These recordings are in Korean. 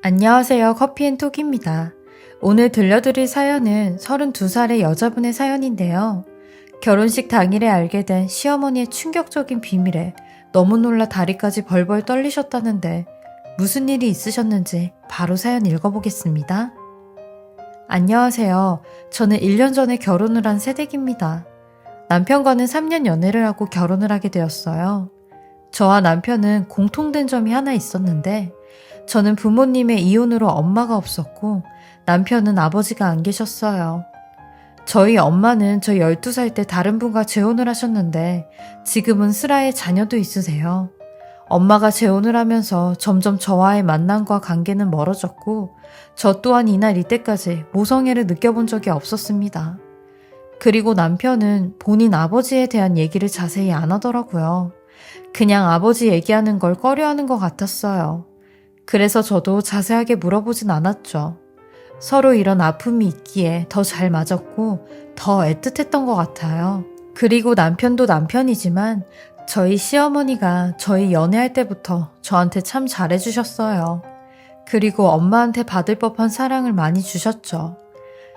안녕하세요. 커피앤톡입니다. 오늘 들려드릴 사연은 32살의 여자분의 사연인데요. 결혼식 당일에 알게 된 시어머니의 충격적인 비밀에 너무 놀라 다리까지 벌벌 떨리셨다는데 무슨 일이 있으셨는지 바로 사연 읽어보겠습니다. 안녕하세요. 저는 1년 전에 결혼을 한 새댁입니다. 남편과는 3년 연애를 하고 결혼을 하게 되었어요. 저와 남편은 공통된 점이 하나 있었는데 저는 부모님의 이혼으로 엄마가 없었고 남편은 아버지가 안 계셨어요. 저희 엄마는 저 12살 때 다른 분과 재혼을 하셨는데 지금은 슬아의 자녀도 있으세요. 엄마가 재혼을 하면서 점점 저와의 만남과 관계는 멀어졌고 저 또한 이날 이때까지 모성애를 느껴본 적이 없었습니다. 그리고 남편은 본인 아버지에 대한 얘기를 자세히 안 하더라고요. 그냥 아버지 얘기하는 걸 꺼려하는 것 같았어요. 그래서 저도 자세하게 물어보진 않았죠. 서로 이런 아픔이 있기에 더 잘 맞았고 더 애틋했던 것 같아요. 그리고 남편도 남편이지만 저희 시어머니가 저희 연애할 때부터 저한테 참 잘해주셨어요. 그리고 엄마한테 받을 법한 사랑을 많이 주셨죠.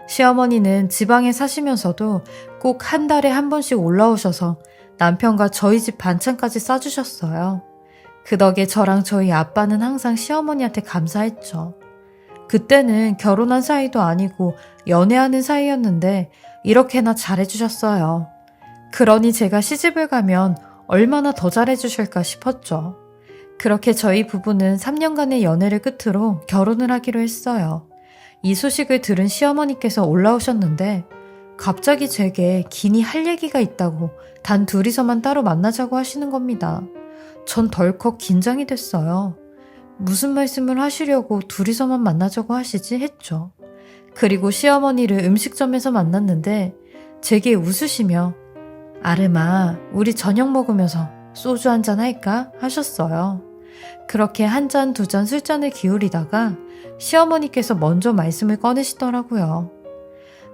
시어머니는 지방에 사시면서도 꼭 한 달에 한 번씩 올라오셔서 남편과 저희 집 반찬까지 싸주셨어요. 그 덕에 저랑 저희 아빠는 항상 시어머니한테 감사했죠. 그때는 결혼한 사이도 아니고 연애하는 사이였는데 이렇게나 잘해주셨어요. 그러니 제가 시집을 가면 얼마나 더 잘해주실까 싶었죠. 그렇게 저희 부부는 3년간의 연애를 끝으로 결혼을 하기로 했어요. 이 소식을 들은 시어머니께서 올라오셨는데 갑자기 제게 긴히 할 얘기가 있다고 단 둘이서만 따로 만나자고 하시는 겁니다. 전 덜컥 긴장이 됐어요. 무슨 말씀을 하시려고 둘이서만 만나자고 하시지 했죠. 그리고 시어머니를 음식점에서 만났는데 제게 웃으시며 아름아, 우리 저녁 먹으면서 소주 한잔 할까? 하셨어요. 그렇게 한 잔, 두 잔 술잔을 기울이다가 시어머니께서 먼저 말씀을 꺼내시더라고요.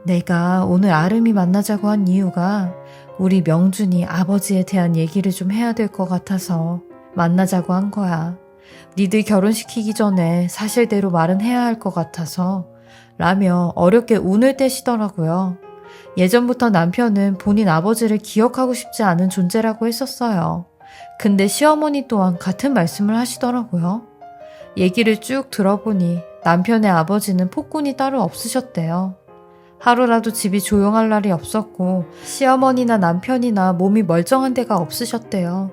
내가 오늘 아름이 만나자고 한 이유가 우리 명준이 아버지에 대한 얘기를 좀 해야 될 것 같아서 만나자고 한 거야. 니들 결혼시키기 전에 사실대로 말은 해야 할 것 같아서 라며 어렵게 운을 떼시더라고요. 예전부터 남편은 본인 아버지를 기억하고 싶지 않은 존재라고 했었어요. 근데 시어머니 또한 같은 말씀을 하시더라고요. 얘기를 쭉 들어보니 남편의 아버지는 폭군이 따로 없으셨대요. 하루라도 집이 조용할 날이 없었고 시어머니나 남편이나 몸이 멀쩡한 데가 없으셨대요.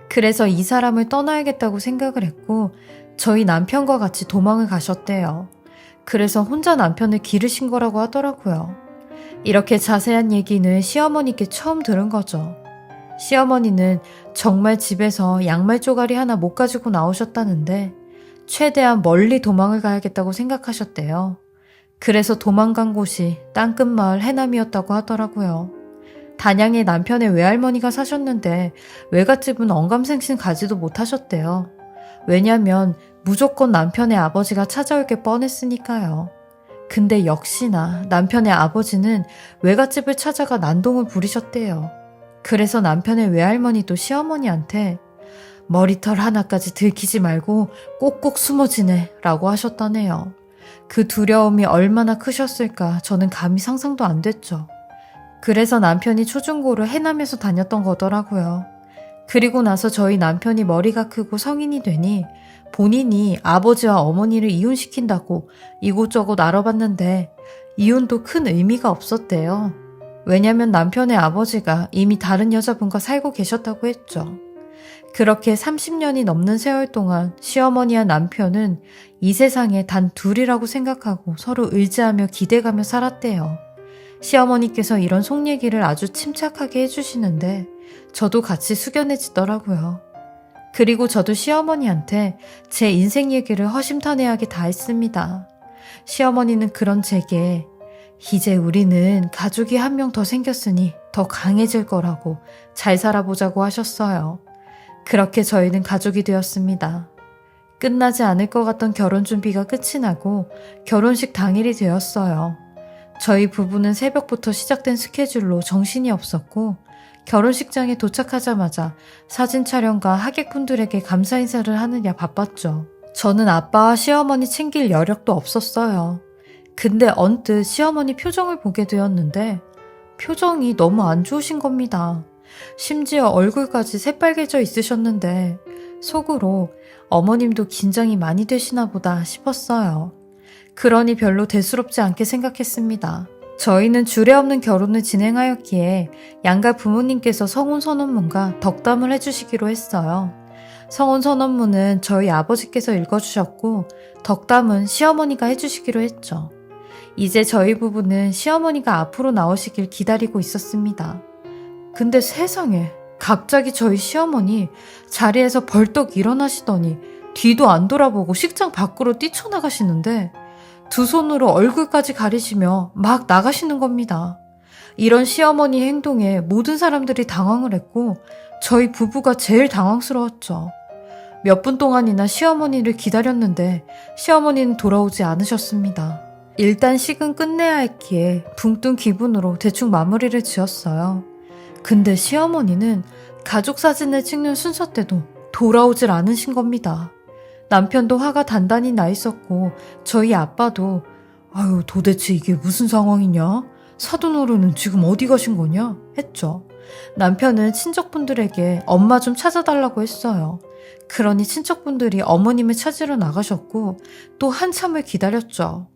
그래서 이 사람을 떠나야겠다고 생각을 했고 저희 남편과 같이 도망을 가셨대요. 그래서 혼자 남편을 기르신 거라고 하더라고요. 이렇게 자세한 얘기는 시어머니께 처음 들은 거죠. 시어머니는 정말 집에서 양말 쪼가리 하나 못 가지고 나오셨다는데 최대한 멀리 도망을 가야겠다고 생각하셨대요. 그래서 도망간 곳이 땅끝마을 해남이었다고 하더라고요. 단양에 남편의 외할머니가 사셨는데 외갓집은 언감생심 가지도 못하셨대요. 왜냐면 무조건 남편의 아버지가 찾아올 게 뻔했으니까요. 근데 역시나 남편의 아버지는 외갓집을 찾아가 난동을 부리셨대요. 그래서 남편의 외할머니도 시어머니한테 머리털 하나까지 들키지 말고 꼭꼭 숨어 지내 라고 하셨다네요. 그 두려움이 얼마나 크셨을까 저는 감히 상상도 안 됐죠. 그래서 남편이 초중고를 해남에서 다녔던 거더라고요. 그리고 나서 저희 남편이 머리가 크고 성인이 되니 본인이 아버지와 어머니를 이혼시킨다고 이곳저곳 알아봤는데 이혼도 큰 의미가 없었대요. 왜냐면 남편의 아버지가 이미 다른 여자분과 살고 계셨다고 했죠. 그렇게 30년이 넘는 세월 동안 시어머니와 남편은 이 세상에 단 둘이라고 생각하고 서로 의지하며 기대가며 살았대요. 시어머니께서 이런 속 얘기를 아주 침착하게 해주시는데 저도 같이 숙연해지더라고요. 그리고 저도 시어머니한테 제 인생 얘기를 허심탄회하게 다 했습니다. 시어머니는 그런 제게 이제 우리는 가족이 한 명 더 생겼으니 더 강해질 거라고 잘 살아보자고 하셨어요. 그렇게 저희는 가족이 되었습니다. 끝나지 않을 것 같던 결혼 준비가 끝이 나고 결혼식 당일이 되었어요. 저희 부부는 새벽부터 시작된 스케줄로 정신이 없었고 결혼식장에 도착하자마자 사진 촬영과 하객분들에게 감사 인사를 하느냐 바빴죠. 저는 아빠와 시어머니 챙길 여력도 없었어요. 근데 언뜻 시어머니 표정을 보게 되었는데 표정이 너무 안 좋으신 겁니다. 심지어 얼굴까지 새빨개져 있으셨는데 속으로 어머님도 긴장이 많이 되시나 보다 싶었어요. 그러니 별로 대수롭지 않게 생각했습니다. 저희는 주례없는 결혼을 진행하였기에 양가 부모님께서 성혼선언문과 덕담을 해주시기로 했어요. 성혼선언문은 저희 아버지께서 읽어주셨고 덕담은 시어머니가 해주시기로 했죠. 이제 저희 부부는 시어머니가 앞으로 나오시길 기다리고 있었습니다. 근데 세상에 갑자기 저희 시어머니 자리에서 벌떡 일어나시더니 뒤도 안 돌아보고 식장 밖으로 뛰쳐나가시는데 두 손으로 얼굴까지 가리시며 막 나가시는 겁니다. 이런 시어머니 행동에 모든 사람들이 당황을 했고 저희 부부가 제일 당황스러웠죠. 몇 분 동안이나 시어머니를 기다렸는데 시어머니는 돌아오지 않으셨습니다. 일단 식은 끝내야 했기에 붕 뜬 기분으로 대충 마무리를 지었어요. 근데 시어머니는 가족 사진을 찍는 순서 때도 돌아오질 않으신 겁니다. 남편도 화가 단단히 나 있었고 저희 아빠도 아유 도대체 이게 무슨 상황이냐? 사돈어른은 지금 어디 가신 거냐? 했죠. 남편은 친척분들에게 엄마 좀 찾아달라고 했어요. 그러니 친척분들이 어머님을 찾으러 나가셨고 또 한참을 기다렸죠.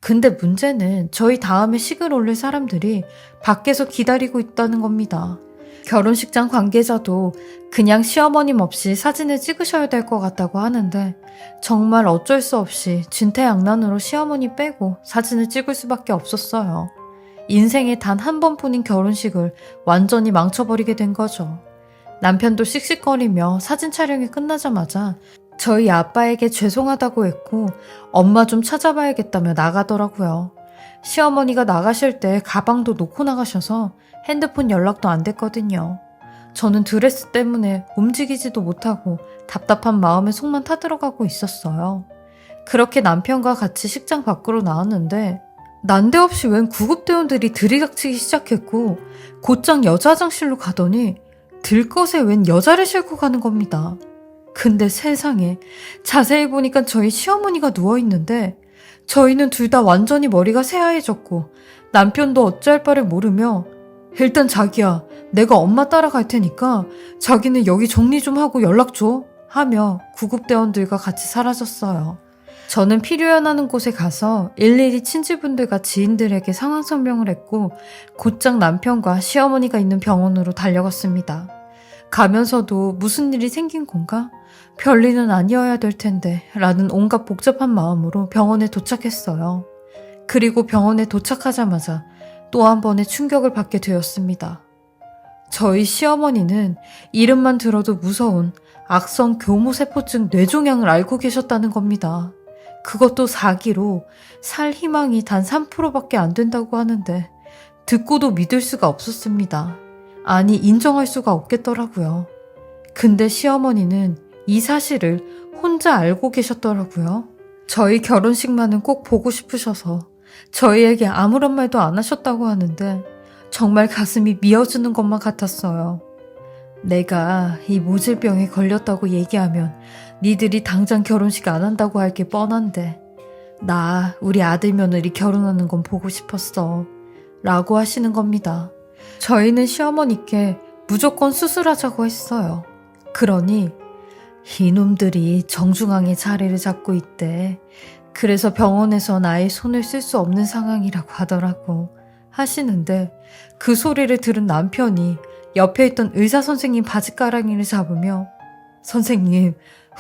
근데 문제는 저희 다음에 식을 올릴 사람들이 밖에서 기다리고 있다는 겁니다. 결혼식장 관계자도 그냥 시어머님 없이 사진을 찍으셔야 될 것 같다고 하는데 정말 어쩔 수 없이 진퇴양난으로 시어머니 빼고 사진을 찍을 수밖에 없었어요. 인생에 단 한 번뿐인 결혼식을 완전히 망쳐버리게 된 거죠. 남편도 씩씩거리며 사진 촬영이 끝나자마자 저희 아빠에게 죄송하다고 했고 엄마 좀 찾아봐야겠다며 나가더라고요. 시어머니가 나가실 때 가방도 놓고 나가셔서 핸드폰 연락도 안 됐거든요. 저는 드레스 때문에 움직이지도 못하고 답답한 마음에 속만 타들어가고 있었어요. 그렇게 남편과 같이 식장 밖으로 나왔는데 난데없이 웬 구급대원들이 들이닥치기 시작했고 곧장 여자 화장실로 가더니 들것에 웬 여자를 싣고 가는 겁니다. 근데 세상에 자세히 보니까 저희 시어머니가 누워있는데 저희는 둘 다 완전히 머리가 새하얘졌고 남편도 어찌할 바를 모르며 일단 자기야 내가 엄마 따라갈 테니까 자기는 여기 정리 좀 하고 연락 줘 하며 구급대원들과 같이 사라졌어요. 저는 필요연하는 곳에 가서 일일이 친지분들과 지인들에게 상황 설명을 했고 곧장 남편과 시어머니가 있는 병원으로 달려갔습니다. 가면서도 무슨 일이 생긴 건가? 별일은 아니어야 될 텐데 라는 온갖 복잡한 마음으로 병원에 도착했어요. 그리고 병원에 도착하자마자 또 한 번의 충격을 받게 되었습니다. 저희 시어머니는 이름만 들어도 무서운 악성 교무세포증 뇌종양을 앓고 계셨다는 겁니다. 그것도 4기로 살 희망이 단 3%밖에 안 된다고 하는데 듣고도 믿을 수가 없었습니다. 아니 인정할 수가 없겠더라고요. 근데 시어머니는 이 사실을 혼자 알고 계셨더라고요. 저희 결혼식만은 꼭 보고 싶으셔서 저희에게 아무런 말도 안 하셨다고 하는데 정말 가슴이 미어지는 것만 같았어요. 내가 이 모질병에 걸렸다고 얘기하면 니들이 당장 결혼식 안 한다고 할 게 뻔한데 나 우리 아들 며느리 결혼하는 건 보고 싶었어 라고 하시는 겁니다. 저희는 시어머니께 무조건 수술하자고 했어요. 그러니 이놈들이 정중앙에 자리를 잡고 있대. 그래서 병원에서 나의 손을 쓸 수 없는 상황이라고 하더라고 하시는데 그 소리를 들은 남편이 옆에 있던 의사 선생님 바지가랑이를 잡으며 선생님,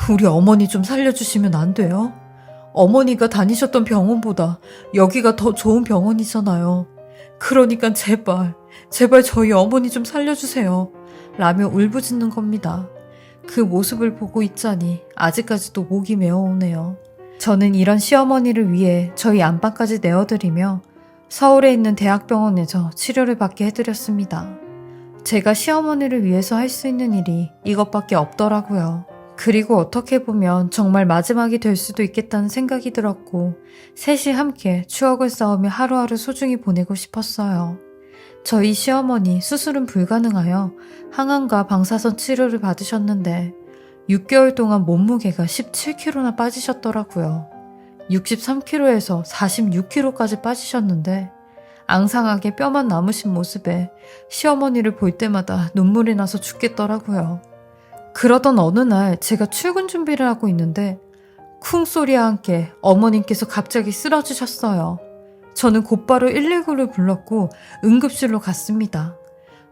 우리 어머니 좀 살려주시면 안 돼요? 어머니가 다니셨던 병원보다 여기가 더 좋은 병원이잖아요. 그러니까 제발 저희 어머니 좀 살려주세요. 라며 울부짖는 겁니다. 그 모습을 보고 있자니 아직까지도 목이 메어오네요. 저는 이런 시어머니를 위해 저희 안방까지 내어드리며 서울에 있는 대학병원에서 치료를 받게 해드렸습니다. 제가 시어머니를 위해서 할 수 있는 일이 이것밖에 없더라고요. 그리고 어떻게 보면 정말 마지막이 될 수도 있겠다는 생각이 들었고 셋이 함께 추억을 쌓으며 하루하루 소중히 보내고 싶었어요. 저희 시어머니 수술은 불가능하여 항암과 방사선 치료를 받으셨는데 6개월 동안 몸무게가 17kg나 빠지셨더라고요. 63kg에서 46kg까지 빠지셨는데 앙상하게 뼈만 남으신 모습에 시어머니를 볼 때마다 눈물이 나서 죽겠더라고요. 그러던 어느 날 제가 출근 준비를 하고 있는데 쿵 소리와 함께 어머님께서 갑자기 쓰러지셨어요. 저는 곧바로 119를 불렀고 응급실로 갔습니다.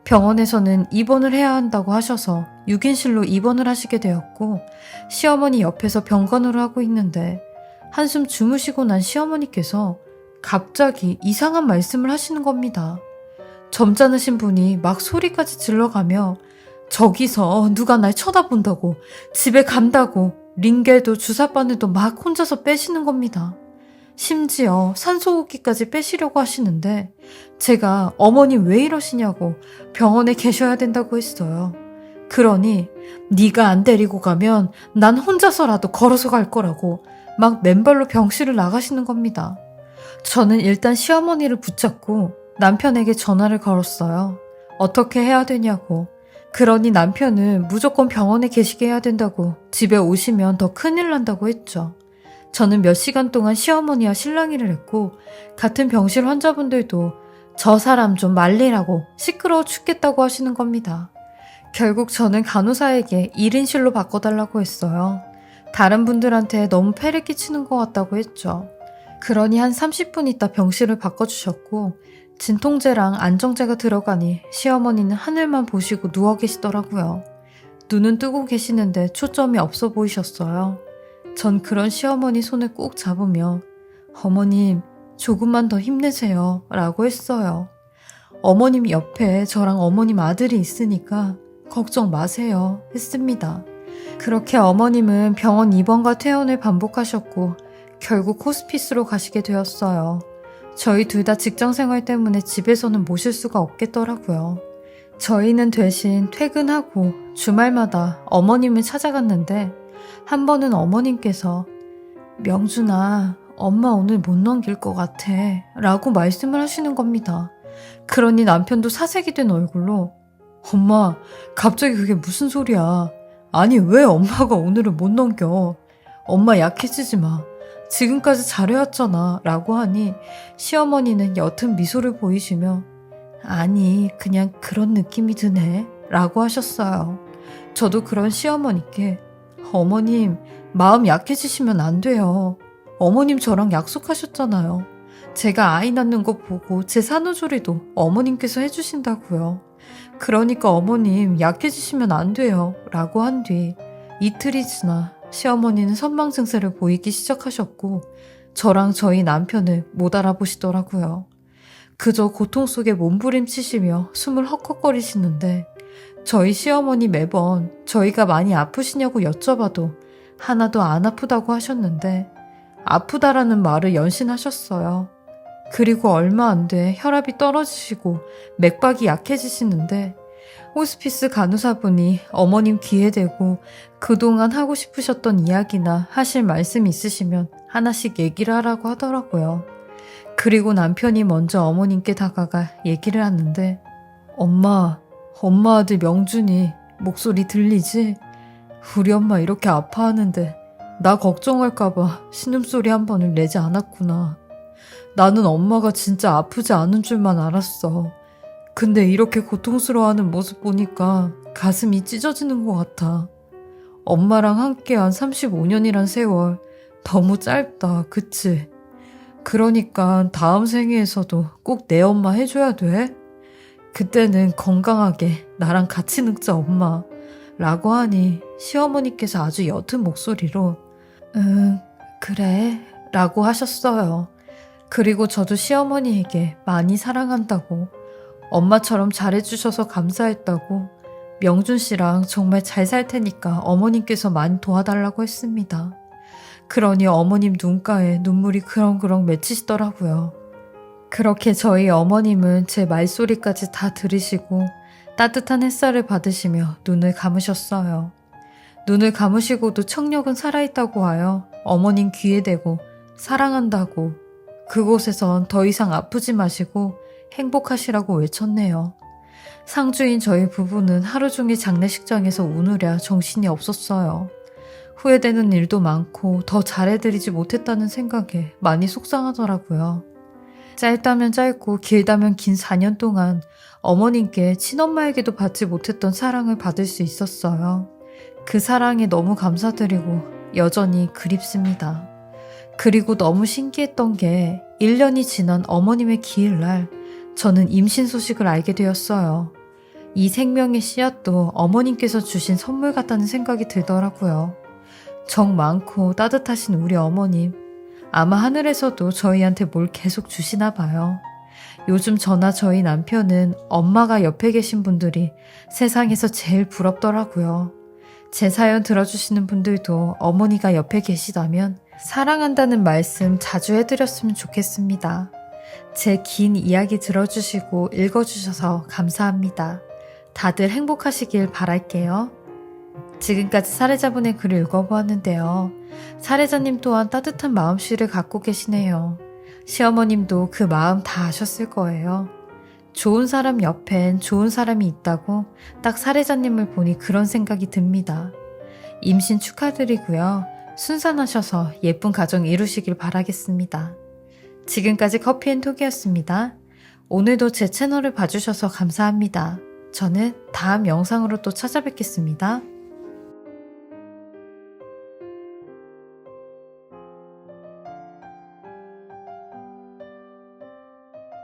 병원에서는 입원을 해야 한다고 하셔서 6인실로 입원을 하시게 되었고 시어머니 옆에서 병간호를 하고 있는데 한숨 주무시고 난 시어머니께서 갑자기 이상한 말씀을 하시는 겁니다. 점잖으신 분이 막 소리까지 질러가며 저기서 누가 날 쳐다본다고, 집에 간다고, 링겔도 주사바늘도 막 혼자서 빼시는 겁니다. 심지어 산소호흡기까지 빼시려고 하시는데 제가 어머니 왜 이러시냐고 병원에 계셔야 된다고 했어요. 그러니 네가 안 데리고 가면 난 혼자서라도 걸어서 갈 거라고 막 맨발로 병실을 나가시는 겁니다. 저는 일단 시어머니를 붙잡고 남편에게 전화를 걸었어요. 어떻게 해야 되냐고. 그러니 남편은 무조건 병원에 계시게 해야 된다고, 집에 오시면 더 큰일 난다고 했죠. 저는 몇 시간 동안 시어머니와 실랑이를 했고 같은 병실 환자분들도 저 사람 좀 말리라고 시끄러워 죽겠다고 하시는 겁니다. 결국 저는 간호사에게 1인실로 바꿔달라고 했어요. 다른 분들한테 너무 폐를 끼치는 것 같다고 했죠. 그러니 한 30분 있다 병실을 바꿔주셨고 진통제랑 안정제가 들어가니 시어머니는 하늘만 보시고 누워 계시더라고요. 눈은 뜨고 계시는데 초점이 없어 보이셨어요. 전 그런 시어머니 손을 꼭 잡으며 어머님 조금만 더 힘내세요 라고 했어요. 어머님 옆에 저랑 어머님 아들이 있으니까 걱정 마세요 했습니다. 그렇게 어머님은 병원 입원과 퇴원을 반복하셨고 결국 호스피스로 가시게 되었어요. 저희 둘 다 직장생활 때문에 집에서는 모실 수가 없겠더라고요. 저희는 대신 퇴근하고 주말마다 어머님을 찾아갔는데 한 번은 어머님께서 명준아, 엄마 오늘 못 넘길 것 같아 라고 말씀을 하시는 겁니다. 그러니 남편도 사색이 된 얼굴로 엄마, 갑자기 그게 무슨 소리야. 아니 왜 엄마가 오늘은 못 넘겨. 엄마 약해지지 마. 지금까지 잘해왔잖아 라고 하니 시어머니는 옅은 미소를 보이시며 아니 그냥 그런 느낌이 드네 라고 하셨어요. 저도 그런 시어머니께 어머님 마음 약해지시면 안 돼요. 어머님 저랑 약속하셨잖아요. 제가 아이 낳는 거 보고 제 산후조리도 어머님께서 해주신다고요. 그러니까 어머님 약해지시면 안 돼요 라고 한 뒤 이틀이 지나 시어머니는 선망 증세를 보이기 시작하셨고 저랑 저희 남편을 못 알아보시더라고요. 그저 고통 속에 몸부림치시며 숨을 헉헉거리시는데 저희 시어머니 매번 저희가 많이 아프시냐고 여쭤봐도 하나도 안 아프다고 하셨는데 아프다라는 말을 연신하셨어요. 그리고 얼마 안 돼 혈압이 떨어지시고 맥박이 약해지시는데 호스피스 간호사분이 어머님 귀에 대고 그동안 하고 싶으셨던 이야기나 하실 말씀 있으시면 하나씩 얘기를 하라고 하더라고요. 그리고 남편이 먼저 어머님께 다가가 얘기를 하는데 엄마 아들 명준이 목소리 들리지? 우리 엄마 이렇게 아파하는데 나 걱정할까봐 신음소리 한 번을 내지 않았구나. 나는 엄마가 진짜 아프지 않은 줄만 알았어. 근데 이렇게 고통스러워하는 모습 보니까 가슴이 찢어지는 것 같아. 엄마랑 함께한 35년이란 세월 너무 짧다, 그치? 그러니까 다음 생애에서도 꼭 내 엄마 해줘야 돼? 그때는 건강하게 나랑 같이 늙자 엄마 라고 하니 시어머니께서 아주 옅은 목소리로 그래 라고 하셨어요. 그리고 저도 시어머니에게 많이 사랑한다고 엄마처럼 잘해주셔서 감사했다고 명준 씨랑 정말 잘 살 테니까 어머님께서 많이 도와달라고 했습니다. 그러니 어머님 눈가에 눈물이 그렁그렁 맺히시더라고요. 그렇게 저희 어머님은 제 말소리까지 다 들으시고 따뜻한 햇살을 받으시며 눈을 감으셨어요. 눈을 감으시고도 청력은 살아있다고 하여 어머님 귀에 대고 사랑한다고 그곳에선 더 이상 아프지 마시고 행복하시라고 외쳤네요. 상주인 저희 부부는 하루 종일 장례식장에서 우느랴 정신이 없었어요. 후회되는 일도 많고 더 잘해드리지 못했다는 생각에 많이 속상하더라고요. 짧다면 짧고 길다면 긴 4년 동안 어머님께 친엄마에게도 받지 못했던 사랑을 받을 수 있었어요. 그 사랑에 너무 감사드리고 여전히 그립습니다. 그리고 너무 신기했던 게 1년이 지난 어머님의 기일날 저는 임신 소식을 알게 되었어요. 이 생명의 씨앗도 어머님께서 주신 선물 같다는 생각이 들더라고요. 정 많고 따뜻하신 우리 어머님. 아마 하늘에서도 저희한테 뭘 계속 주시나 봐요. 요즘 저나 저희 남편은 엄마가 옆에 계신 분들이 세상에서 제일 부럽더라고요. 제 사연 들어주시는 분들도 어머니가 옆에 계시다면 사랑한다는 말씀 자주 해드렸으면 좋겠습니다. 제 긴 이야기 들어주시고 읽어주셔서 감사합니다. 다들 행복하시길 바랄게요. 지금까지 사례자분의 글을 읽어보았는데요. 사례자님 또한 따뜻한 마음씨를 갖고 계시네요. 시어머님도 그 마음 다 아셨을 거예요. 좋은 사람 옆엔 좋은 사람이 있다고 딱 사례자님을 보니 그런 생각이 듭니다. 임신 축하드리고요. 순산하셔서 예쁜 가정 이루시길 바라겠습니다. 지금까지 커피앤톡이었습니다. 오늘도 제 채널을 봐주셔서 감사합니다. 저는 다음 영상으로 또 찾아뵙겠습니다.